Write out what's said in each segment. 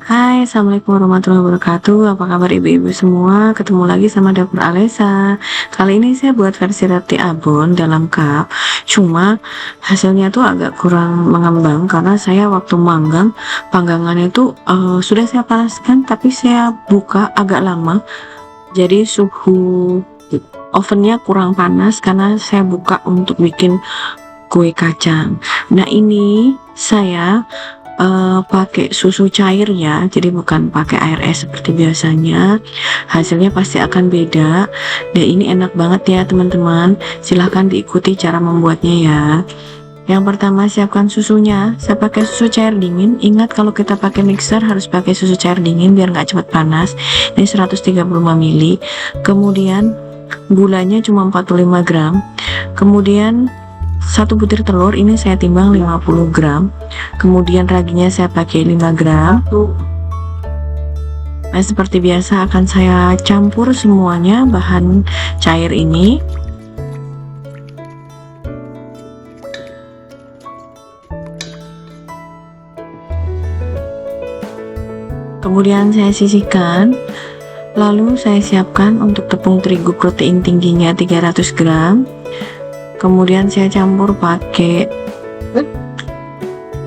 Hai, assalamualaikum warahmatullahi wabarakatuh. Apa kabar ibu-ibu semua? Ketemu lagi sama Dapur Alesa. Kali ini saya buat versi roti abon dalam cup. Cuma hasilnya tuh agak kurang mengembang karena saya waktu manggang panggangannya tuh sudah saya panaskan, tapi saya buka agak lama. Jadi suhu ovennya kurang panas karena saya buka untuk bikin kue kacang. Nah ini saya pakai susu cair ya, jadi bukan pakai air es seperti biasanya. Hasilnya pasti akan beda. Dan ini enak banget ya teman-teman. Silahkan diikuti cara membuatnya ya. Yang pertama, siapkan susunya. Saya pakai susu cair dingin. Ingat kalau kita pakai mixer harus pakai susu cair dingin biar nggak cepat panas. Ini 135 ml. Kemudian gulanya cuma 45 gram. Kemudian 1 butir telur, ini saya timbang 50 gram. Kemudian raginya saya pakai 5 gram. Nah, seperti biasa akan saya campur semuanya bahan cair ini. Kemudian saya sisihkan. Lalu saya siapkan untuk tepung terigu protein tingginya 300 gram. Kemudian saya campur pakai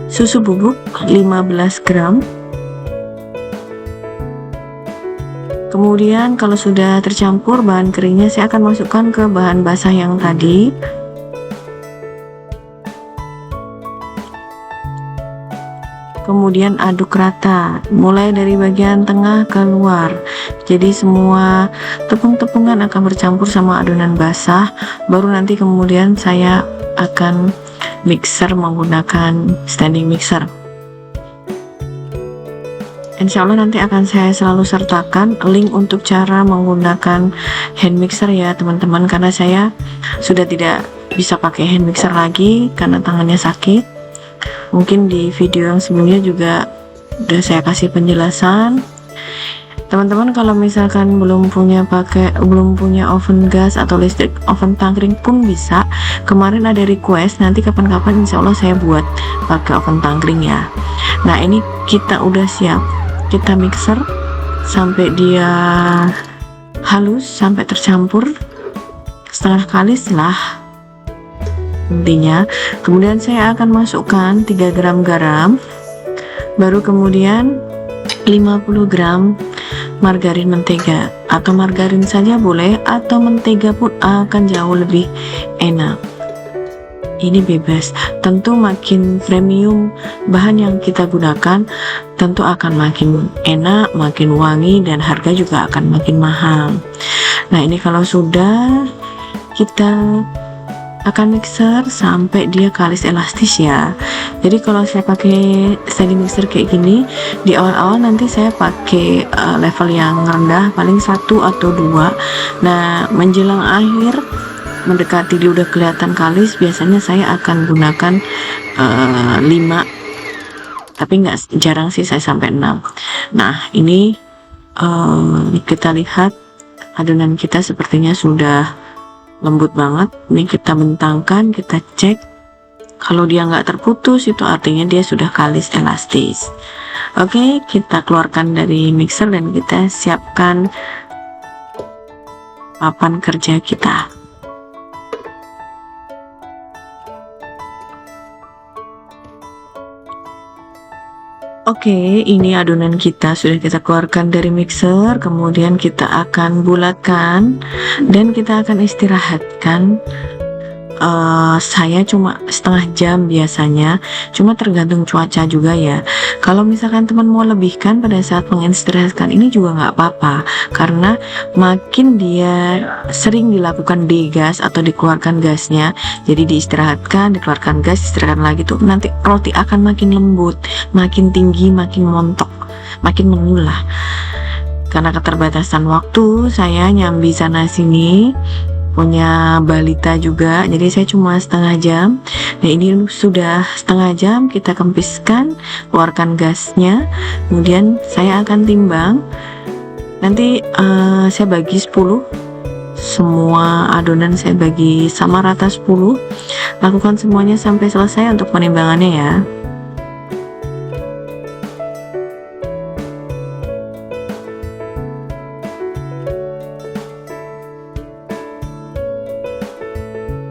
susu bubuk 15 gram. Kemudian kalau sudah tercampur bahan keringnya, saya akan masukkan ke bahan basah yang tadi. Kemudian aduk rata, mulai dari bagian tengah ke luar. Jadi semua tepung-tepungan akan bercampur sama adonan basah. Baru nanti kemudian saya akan mixer menggunakan standing mixer. Insya Allah nanti akan saya selalu sertakan link untuk cara menggunakan hand mixer ya teman-teman, karena saya sudah tidak bisa pakai hand mixer lagi karena tangannya sakit. Mungkin di video yang sebelumnya juga udah saya kasih penjelasan. Teman-teman kalau misalkan belum punya oven gas atau listrik, oven tangkring pun bisa. Kemarin ada request, nanti kapan-kapan insya Allah saya buat pakai oven tangkring ya. Nah ini kita udah siap, kita mixer sampai dia halus, sampai tercampur setengah kalis lah intinya. Kemudian saya akan masukkan 3 gram garam, baru kemudian 50 gram margarin mentega, atau margarin saja boleh, atau mentega pun akan jauh lebih enak. Ini bebas, tentu makin premium bahan yang kita gunakan tentu akan makin enak, makin wangi, dan harga juga akan makin mahal. Nah ini kalau sudah, kita akan mixer sampai dia kalis elastis ya. Jadi kalau saya pakai standing mixer kayak gini, di awal-awal nanti saya pakai level yang rendah, paling 1 atau 2. Nah menjelang akhir, mendekati dia udah kelihatan kalis, biasanya saya akan gunakan 5, tapi jarang sih saya sampai 6. Nah ini kita lihat adonan kita sepertinya sudah lembut banget. Ini kita bentangkan, kita cek. Kalau dia nggak terputus, itu artinya dia sudah kalis elastis. Oke, kita keluarkan dari mixer dan kita siapkan papan kerja kita. Oke, ini adonan kita sudah kita keluarkan dari mixer, kemudian kita akan bulatkan dan kita akan istirahatkan. Saya cuma setengah jam biasanya, cuma tergantung cuaca juga ya. Kalau misalkan teman mau lebihkan pada saat mengistirahatkan ini juga nggak apa-apa, karena makin dia sering dilakukan degas atau dikeluarkan gasnya, jadi diistirahatkan, dikeluarkan gas, istirahatkan lagi tuh, nanti roti akan makin lembut, makin tinggi, makin montok, makin mengulah. Karena keterbatasan waktu, saya nyambi sana sini, punya balita juga, jadi saya cuma setengah jam. Nah ini sudah setengah jam, kita kempiskan, keluarkan gasnya, kemudian saya akan timbang. Nanti saya bagi 10, semua adonan saya bagi sama rata 10. Lakukan semuanya sampai selesai untuk penimbangannya ya.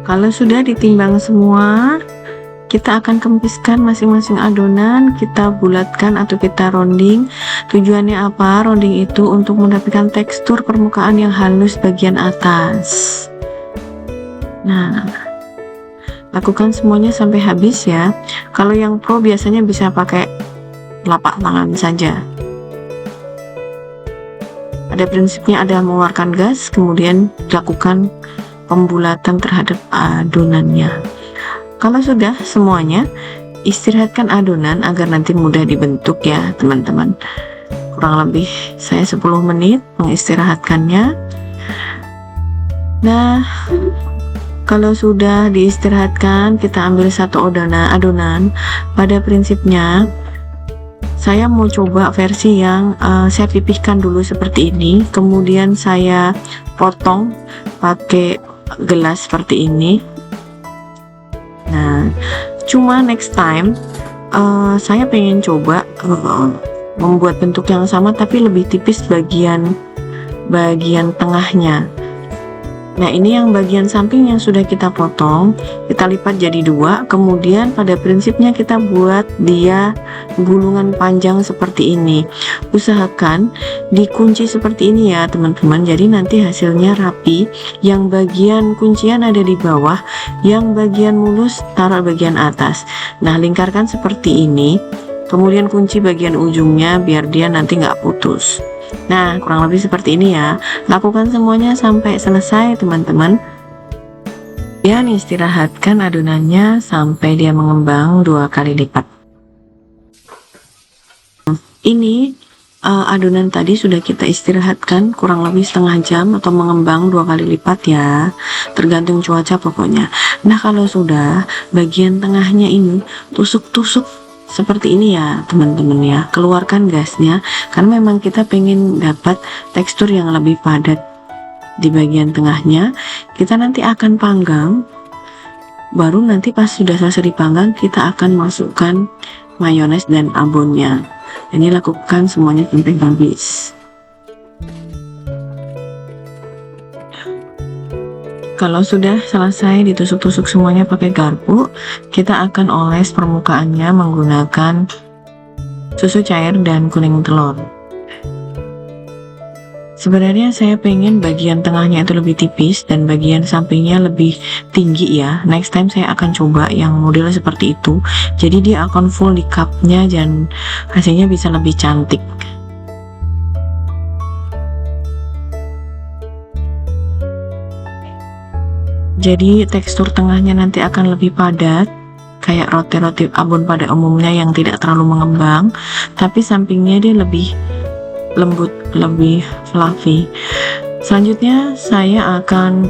Kalau sudah ditimbang semua, kita akan kempiskan masing-masing adonan, kita bulatkan atau kita rounding. Tujuannya apa? Rounding itu untuk mendapatkan tekstur permukaan yang halus bagian atas. Nah, lakukan semuanya sampai habis ya. Kalau yang pro biasanya bisa pakai telapak tangan saja. Ada prinsipnya adalah mengeluarkan gas, kemudian lakukan pembulatan terhadap adonannya. Kalau sudah semuanya, istirahatkan adonan agar nanti mudah dibentuk ya teman-teman. Kurang lebih saya 10 menit mengistirahatkannya. Nah, kalau sudah diistirahatkan, kita ambil satu adonan. Pada prinsipnya saya mau coba versi yang saya pipihkan dulu seperti ini, kemudian saya potong pakai gelas seperti ini. Nah, cuma next time saya pengen coba membuat bentuk yang sama tapi lebih tipis bagian tengahnya. Nah, ini yang bagian samping yang sudah kita potong, kita lipat jadi 2, kemudian pada prinsipnya kita buat dia gulungan panjang seperti ini. Usahakan dikunci seperti ini ya teman-teman, jadi nanti hasilnya rapi. Yang bagian kuncian ada di bawah, yang bagian mulus taruh bagian atas. Nah, lingkarkan seperti ini, kemudian kunci bagian ujungnya biar dia nanti nggak putus. Nah, kurang lebih seperti ini ya. Lakukan semuanya sampai selesai teman-teman. Dan istirahatkan adonannya sampai dia mengembang 2 kali lipat. Ini adonan tadi sudah kita istirahatkan kurang lebih setengah jam atau mengembang 2 kali lipat ya, tergantung cuaca pokoknya. Nah, kalau sudah bagian tengahnya ini tusuk-tusuk seperti ini ya teman-teman ya, keluarkan gasnya karena memang kita pengen dapat tekstur yang lebih padat di bagian tengahnya. Kita nanti akan panggang, baru nanti pas sudah selesai dipanggang kita akan masukkan mayones dan abonnya. Ini lakukan semuanya sampai habis. Kalau sudah selesai ditusuk-tusuk semuanya pakai garpu, kita akan oles permukaannya menggunakan susu cair dan kuning telur. Sebenarnya saya pengen bagian tengahnya itu lebih tipis dan bagian sampingnya lebih tinggi ya. Next time saya akan coba yang model seperti itu. Jadi dia akan full di cupnya dan hasilnya bisa lebih cantik. Jadi tekstur tengahnya nanti akan lebih padat, kayak roti-roti abon pada umumnya yang tidak terlalu mengembang, tapi sampingnya dia lebih lembut, lebih fluffy. Selanjutnya saya akan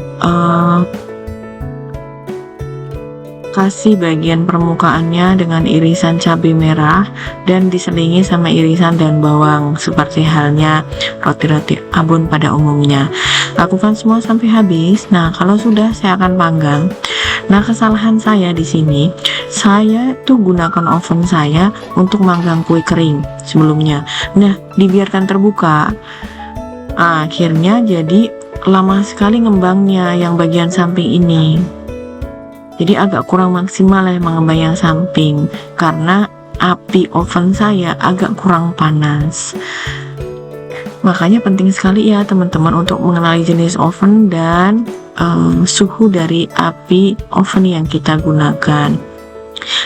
kasih bagian permukaannya dengan irisan cabai merah dan diselingi sama irisan daun bawang seperti halnya roti-roti abon pada umumnya. Lakukan semua sampai habis. Nah, kalau sudah saya akan panggang. Nah, kesalahan saya di sini, saya tuh gunakan oven saya untuk manggang kue kering sebelumnya. Nah, dibiarkan terbuka. Akhirnya jadi lama sekali ngembangnya yang bagian samping ini. Jadi agak kurang maksimal ya mengembang yang samping karena api oven saya agak kurang panas. Makanya penting sekali ya teman-teman untuk mengenali jenis oven dan suhu dari api oven yang kita gunakan.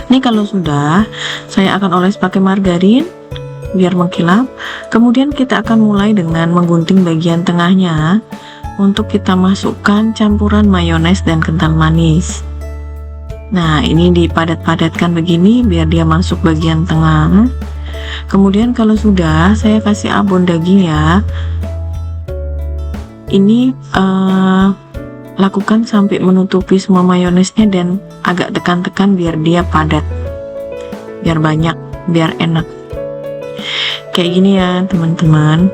Ini kalau sudah, saya akan oles pakai margarin biar mengkilap. Kemudian kita akan mulai dengan menggunting bagian tengahnya untuk kita masukkan campuran mayones dan kental manis. Nah, ini dipadat-padatkan begini biar dia masuk bagian tengah. Kemudian kalau sudah, saya kasih abon daging ya. Ini lakukan sampai menutupi semua mayonesnya dan agak tekan-tekan biar dia padat, biar banyak, biar enak. Kayak gini ya teman-teman.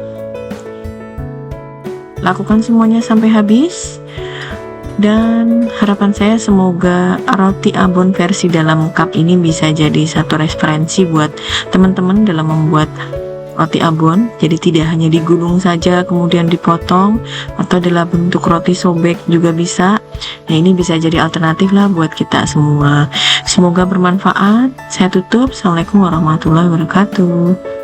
Lakukan semuanya sampai habis. Dan harapan saya semoga roti abon versi dalam cup ini bisa jadi satu referensi buat teman-teman dalam membuat roti abon, jadi tidak hanya digulung saja kemudian dipotong, atau dalam bentuk roti sobek juga bisa. Nah, ini bisa jadi alternatif lah buat kita semua. Semoga bermanfaat. Saya tutup. Assalamualaikum warahmatullahi wabarakatuh.